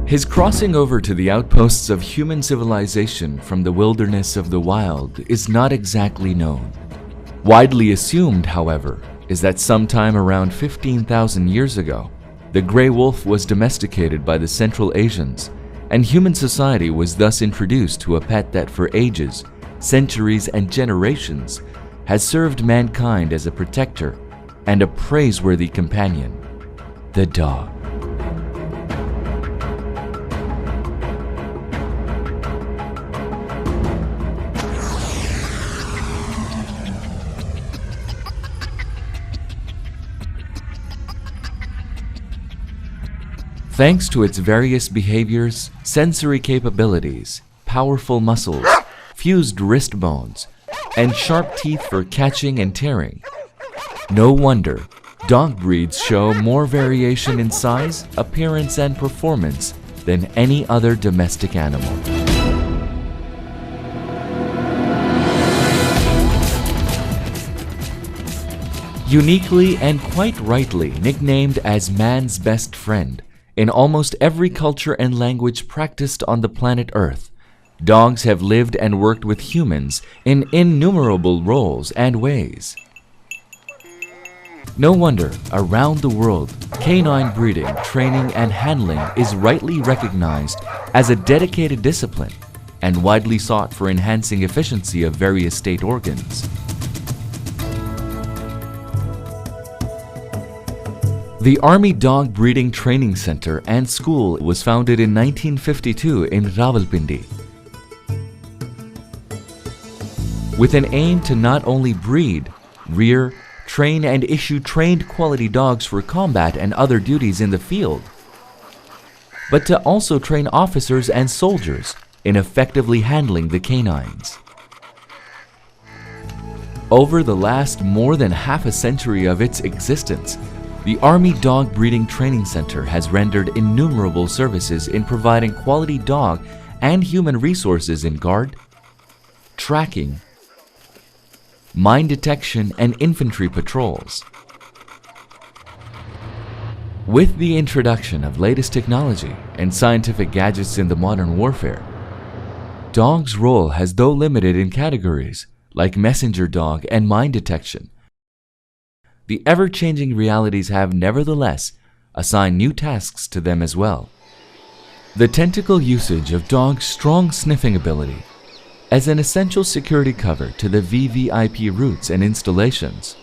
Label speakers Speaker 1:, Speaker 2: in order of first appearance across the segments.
Speaker 1: His crossing over to the outposts of human civilization from the wilderness of the wild is not exactly known. Widely assumed, however, is that sometime around 15,000 years ago, the gray wolf was domesticated by the Central Asians, and human society was thus introduced to a pet that for ages, centuries, and generations has served mankind as a protector and a praiseworthy companion, the dog. Thanks to its various behaviors, sensory capabilities, powerful muscles, fused wrist bones, and sharp teeth for catching and tearing, no wonder dog breeds show more variation in size, appearance, and performance than any other domestic animal. Uniquely and quite rightly nicknamed as man's best friend, in almost every culture and language practiced on the planet Earth, dogs have lived and worked with humans in innumerable roles and ways. No wonder, around the world, canine breeding, training, and handling is rightly recognized as a dedicated discipline and widely sought for enhancing efficiency of various state organs. The Army Dog Breeding Training Center and School was founded in 1952 in Rawalpindi, with an aim to not only breed, rear, train, and issue trained quality dogs for combat and other duties in the field, but to also train officers and soldiers in effectively handling the canines. Over the last more than half a century of its existence, the Army Dog Breeding Training Center has rendered innumerable services in providing quality dog and human resources in guard, tracking, mine detection, and infantry patrols. With the introduction of latest technology and scientific gadgets in the modern warfare, dog's role has though limited in categories like messenger dog and mine detection. The ever-changing realities have nevertheless assigned new tasks to them as well. The tentacle usage of dogs' strong sniffing ability as an essential security cover to the VVIP routes and installations,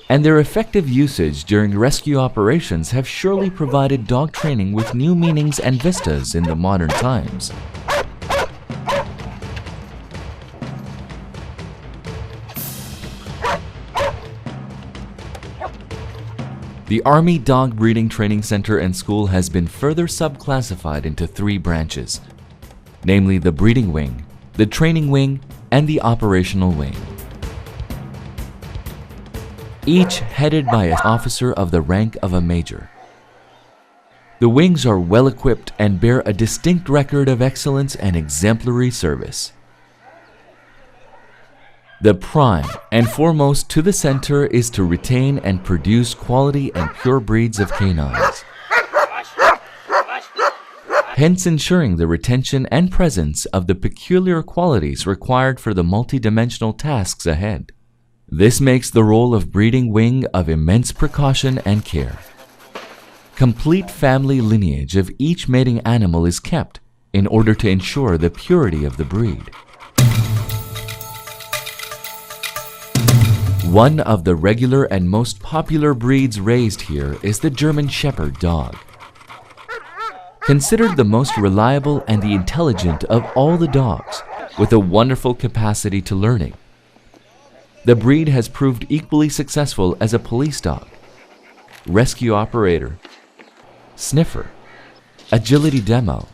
Speaker 1: and their effective usage during rescue operations have surely provided dog training with new meanings and vistas in the modern times. The Army Dog Breeding Training Center and School has been further subclassified into three branches, namely the Breeding Wing, the Training Wing, and the Operational Wing, each headed by an officer of the rank of a major. The wings are well equipped and bear a distinct record of excellence and exemplary service. The prime and foremost to the center is to retain and produce quality and pure breeds of canines, hence ensuring the retention and presence of the peculiar qualities required for the multidimensional tasks ahead. This makes the role of breeding wing of immense precaution and care. Complete family lineage of each mating animal is kept in order to ensure the purity of the breed. One of the regular and most popular breeds raised here is the German Shepherd dog. Considered the most reliable and the intelligent of all the dogs, with a wonderful capacity to learning, the breed has proved equally successful as a police dog, rescue operator, sniffer, agility demo,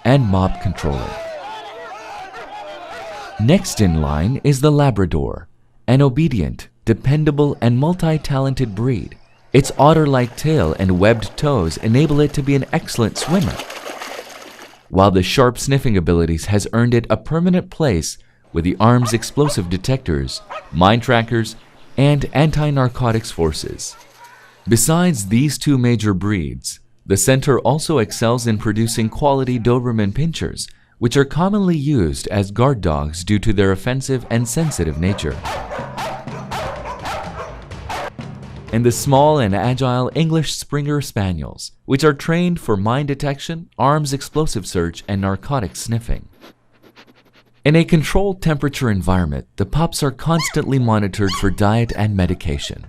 Speaker 1: and mob controller. Next in line is the Labrador, an obedient, dependable, and multi-talented breed. Its otter-like tail and webbed toes enable it to be an excellent swimmer, while the sharp sniffing abilities has earned it a permanent place with the arm's explosive detectors, mine trackers, and anti-narcotics forces. Besides these two major breeds, The center also excels in producing quality Doberman pinschers, which are commonly used as guard dogs due to their offensive and sensitive nature. And the small and agile English Springer Spaniels, which are trained for mine detection, arms explosive search, and narcotic sniffing. In a controlled temperature environment, the pups are constantly monitored for diet and medication.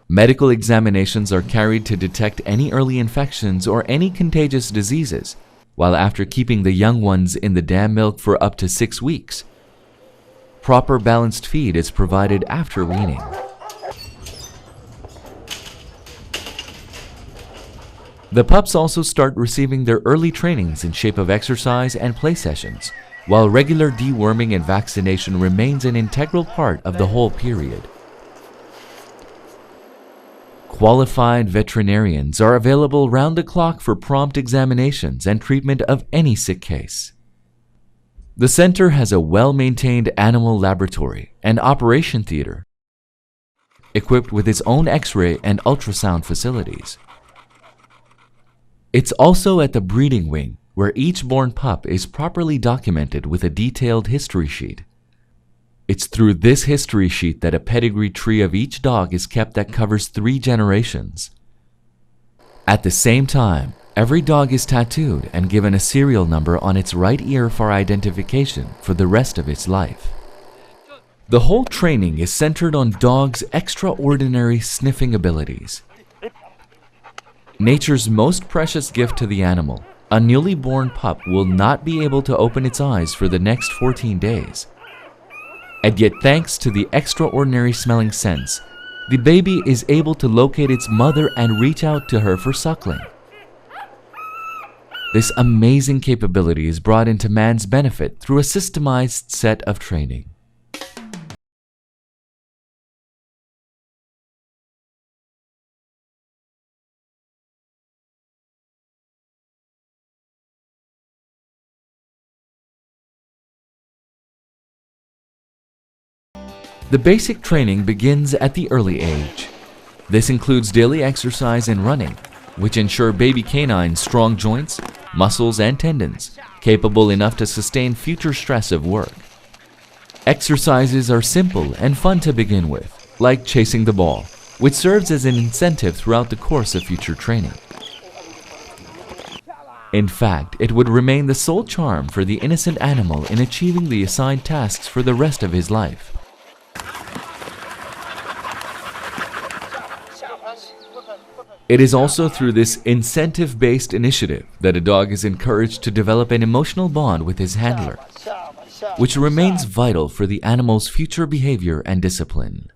Speaker 1: Medical examinations are carried to detect any early infections or any contagious diseases, while after keeping the young ones in the dam milk for up to 6 weeks, proper balanced feed is provided after weaning. The pups also start receiving their early trainings in shape of exercise and play sessions, while regular deworming and vaccination remains an integral part of the whole period. Qualified veterinarians are available round the clock for prompt examinations and treatment of any sick case. The center has a well-maintained animal laboratory and operation theater, equipped with its own X-ray and ultrasound facilities. It's also at the breeding wing, where each born pup is properly documented with a detailed history sheet. It's through this history sheet that a pedigree tree of each dog is kept that covers 3 generations. At the same time, every dog is tattooed and given a serial number on its right ear for identification for the rest of its life. The whole training is centered on dogs' extraordinary sniffing abilities. Nature's most precious gift to the animal, a newly born pup will not be able to open its eyes for the next 14 days. And yet, thanks to the extraordinary smelling sense, the baby is able to locate its mother and reach out to her for suckling. This amazing capability is brought into man's benefit through a systemized set of training. The basic training begins at the early age. This includes daily exercise and running, which ensure baby canines strong joints, muscles, and tendons, capable enough to sustain future stress of work. Exercises are simple and fun to begin with, like chasing the ball, which serves as an incentive throughout the course of future training. In fact, it would remain the sole charm for the innocent animal in achieving the assigned tasks for the rest of his life. It is also through this incentive-based initiative that a dog is encouraged to develop an emotional bond with his handler, which remains vital for the animal's future behavior and discipline.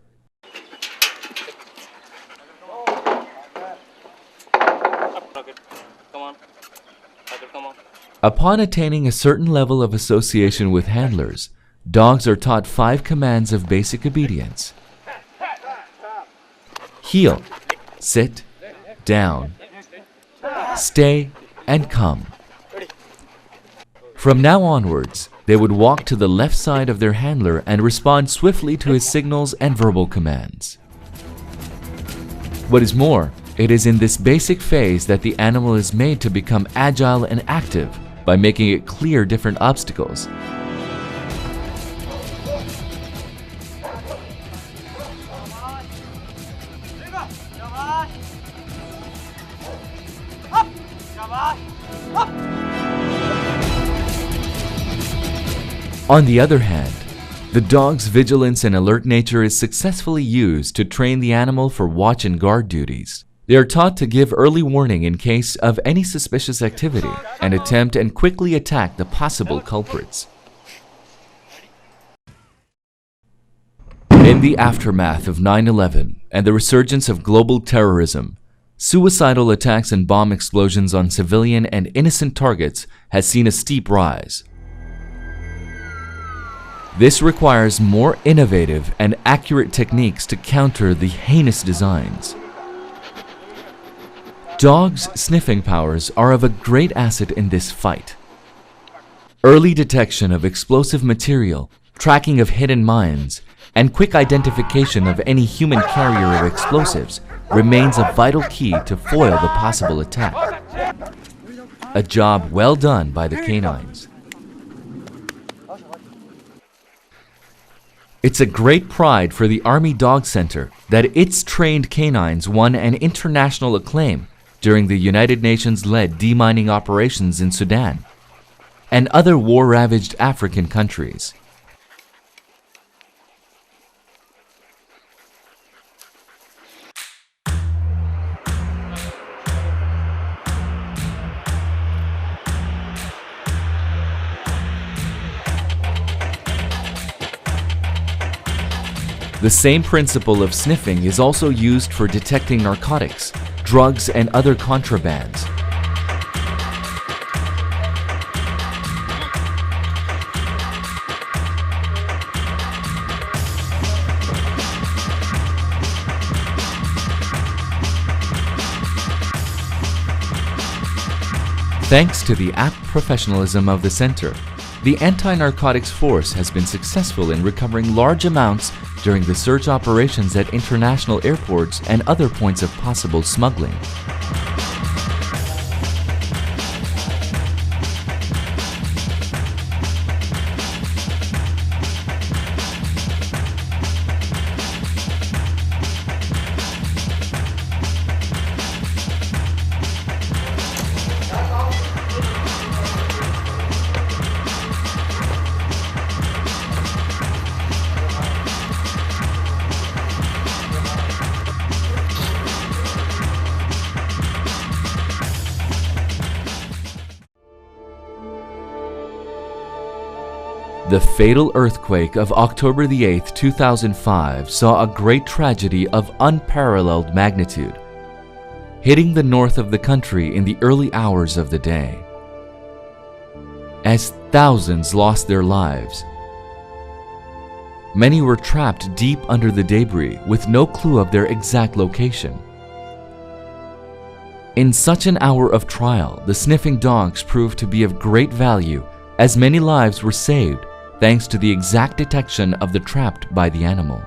Speaker 1: Upon attaining a certain level of association with handlers, dogs are taught 5 commands of basic obedience: heel, sit, down, stay, and come. From now onwards, they would walk to the left side of their handler and respond swiftly to his signals and verbal commands. What is more, it is in this basic phase that the animal is made to become agile and active by making it clear different obstacles. On the other hand, the dog's vigilance and alert nature is successfully used to train the animal for watch and guard duties. They are taught to give early warning in case of any suspicious activity and attempt and quickly attack the possible culprits. In the aftermath of 9/11 and the resurgence of global terrorism, suicidal attacks and bomb explosions on civilian and innocent targets has seen a steep rise. This requires more innovative and accurate techniques to counter the heinous designs. Dogs' sniffing powers are of a great asset in this fight. Early detection of explosive material, tracking of hidden mines, and quick identification of any human carrier of explosives remains a vital key to foil the possible attack. A job well done by the canines. It's a great pride for the Army Dog Center that its trained canines won an international acclaim during the United Nations-led demining operations in Sudan and other war-ravaged African countries. The same principle of sniffing is also used for detecting narcotics, drugs, and other contrabands. Thanks to the apt professionalism of the center, the anti-narcotics force has been successful in recovering large amounts during the search operations at international airports and other points of possible smuggling. The fatal earthquake of October the 8th, 2005 saw a great tragedy of unparalleled magnitude, hitting the north of the country in the early hours of the day. As thousands lost their lives, many were trapped deep under the debris with no clue of their exact location. In such an hour of trial, the sniffing dogs proved to be of great value, as many lives were saved thanks to the exact detection of the trapped by the animal.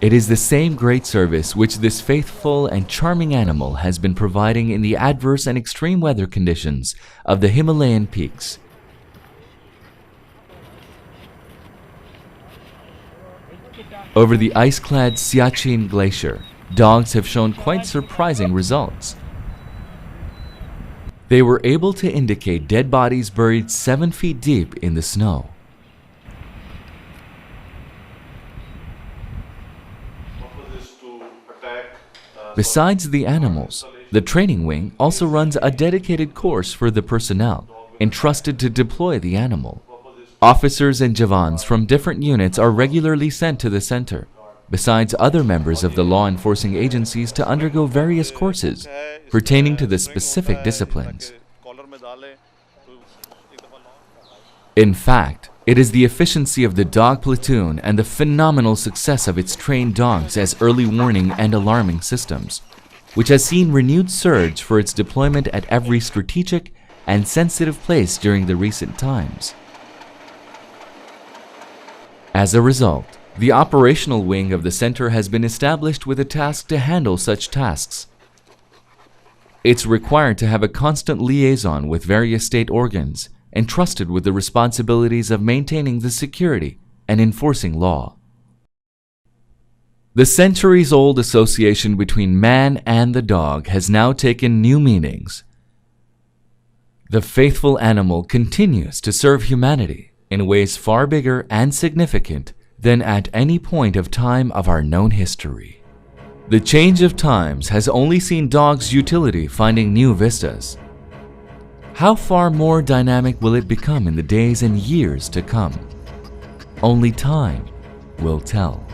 Speaker 1: It is the same great service which this faithful and charming animal has been providing in the adverse and extreme weather conditions of the Himalayan peaks. Over the ice-clad Siachen Glacier, dogs have shown quite surprising results. They were able to indicate dead bodies buried 7 feet deep in the snow. Besides the animals, the training wing also runs a dedicated course for the personnel entrusted to deploy the animal. Officers and Javans from different units are regularly sent to the center, besides other members of the law enforcing agencies, to undergo various courses pertaining to the specific disciplines. In fact, it is the efficiency of the dog platoon and the phenomenal success of its trained dogs as early warning and alarming systems, which has seen renewed surge for its deployment at every strategic and sensitive place during the recent times. As a result, the operational wing of the center has been established with a task to handle such tasks. It's required to have a constant liaison with various state organs, entrusted with the responsibilities of maintaining the security and enforcing law. The centuries-old association between man and the dog has now taken new meanings. The faithful animal continues to serve humanity in ways far bigger and significant than at any point of time of our known history. The change of times has only seen dogs' utility finding new vistas. How far more dynamic will it become in the days and years to come? Only time will tell.